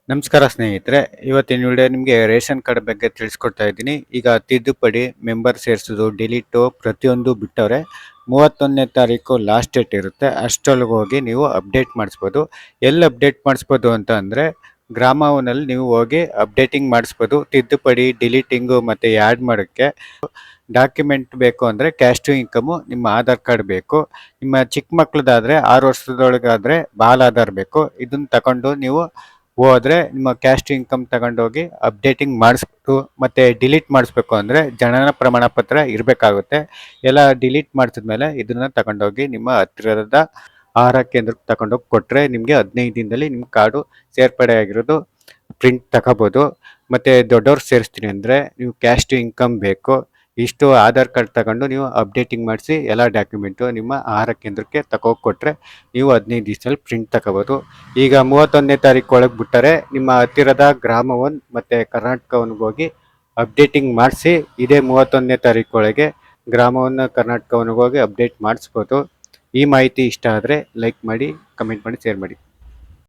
ನಮಸ್ಕಾರ ಸ್ನೇಹಿತರೆ. ಇವತ್ತಿನ ವಿಡಿಯೋ ನಿಮಗೆ ರೇಷನ್ ಕಾರ್ಡ್ ಬಗ್ಗೆ ತಿಳಿಸ್ಕೊಡ್ತಾ ಇದ್ದೀನಿ. ಈಗ ತಿದ್ದುಪಡಿ, ಮೆಂಬರ್ ಸೇರಿಸೋದು, ಡಿಲೀಟು ಪ್ರತಿಯೊಂದು ಬಿಟ್ಟವ್ರೆ. 31ನೇ ತಾರೀಕು ಲಾಸ್ಟ್ ಡೇಟ್ ಇರುತ್ತೆ. ಅಷ್ಟರೊಳಗೆ ಹೋಗಿ ನೀವು ಅಪ್ಡೇಟ್ ಮಾಡಿಸ್ಬೋದು. ಎಲ್ಲಿ ಅಪ್ಡೇಟ್ ಮಾಡಿಸ್ಬೋದು ಅಂತ ಅಂದರೆ, ಗ್ರಾಮವನಲ್ಲಿ ನೀವು ಹೋಗಿ ಅಪ್ಡೇಟಿಂಗ್ ಮಾಡಿಸ್ಬೋದು. ತಿದ್ದುಪಡಿ, ಡಿಲೀಟಿಂಗು ಮತ್ತು ಆ್ಯಡ್ ಮಾಡೋಕ್ಕೆ ಡಾಕ್ಯುಮೆಂಟ್ ಬೇಕು ಅಂದರೆ ಕ್ಯಾಸ್ಟ್ ಇನ್ಕಮು, ನಿಮ್ಮ ಆಧಾರ್ ಕಾರ್ಡ್ ಬೇಕು. ನಿಮ್ಮ ಚಿಕ್ಕ ಮಕ್ಳದಾದರೆ 6 ವರ್ಷದೊಳಗಾದರೆ ಬಾಲ್ ಆಧಾರ್ ಬೇಕು. ಇದನ್ನು ತಗೊಂಡು ನೀವು ಹೋದ್ರೆ ನಿಮ್ಮ ಕ್ಯಾಸ್ಟ್ ಇನ್ಕಮ್ ತಗೊಂಡೋಗಿ ಅಪ್ಡೇಟಿಂಗ್ ಮಾಡಿಸ್ಬೇಕು. ಮತ್ತೆ ಡಿಲೀಟ್ ಮಾಡಿಸ್ಬೇಕು ಅಂದರೆ ಜನನ ಪ್ರಮಾಣ ಪತ್ರ ಇರಬೇಕಾಗುತ್ತೆ. ಎಲ್ಲ ಡಿಲೀಟ್ ಮಾಡಿಸಿದ್ಮೇಲೆ ಇದನ್ನ ತಗೊಂಡೋಗಿ ನಿಮ್ಮ ಹತ್ತಿರದ ಆಹಾರ ಕೇಂದ್ರಕ್ಕೆ ತಗೊಂಡೋಗಿ ಕೊಟ್ಟರೆ ನಿಮಗೆ 15 ದಿನದಲ್ಲಿ ನಿಮ್ಮ ಕಾರ್ಡು ಸೇರ್ಪಡೆ ಆಗಿರೋದು ಪ್ರಿಂಟ್ ತಗೋಬೋದು. ಮತ್ತು ದೊಡ್ಡವ್ರು ಸೇರಿಸ್ತೀನಿ ಅಂದರೆ ನೀವು ಕ್ಯಾಸ್ಟ್ ಇನ್ಕಮ್ ಬೇಕು. ಇಷ್ಟು ಆಧಾರ್ ಕಾರ್ಡ್ ತಗೊಂಡು ನೀವು ಅಪ್ಡೇಟಿಂಗ್ ಮಾಡಿಸಿ ಎಲ್ಲ ಡಾಕ್ಯುಮೆಂಟು ನಿಮ್ಮ ಆಹಾರ ಕೇಂದ್ರಕ್ಕೆ ತಗೋಗಿ ಕೊಟ್ಟರೆ ನೀವು 15 ದಿವಸದಲ್ಲಿ ಪ್ರಿಂಟ್ ತಗೋಬೋದು. ಈಗ 31ನೇ ತಾರೀಕು ಒಳಗೆ ಬಿಟ್ಟರೆ ನಿಮ್ಮ ಹತ್ತಿರದ ಗ್ರಾಮ 1 ಮತ್ತು ಕರ್ನಾಟಕ 1ಗೆ ಹೋಗಿ ಅಪ್ಡೇಟಿಂಗ್ ಮಾಡಿಸಿ ಇದೇ 31ನೇ ತಾರೀಕು ಒಳಗೆ ಗ್ರಾಮ 1 ಕರ್ನಾಟಕ 1ಗೆ ಹೋಗಿ ಅಪ್ಡೇಟ್ ಮಾಡಿಸ್ಬೋದು. ಈ ಮಾಹಿತಿ ಇಷ್ಟ ಆದರೆ ಲೈಕ್ ಮಾಡಿ, ಕಮೆಂಟ್ ಮಾಡಿ, ಶೇರ್ ಮಾಡಿ.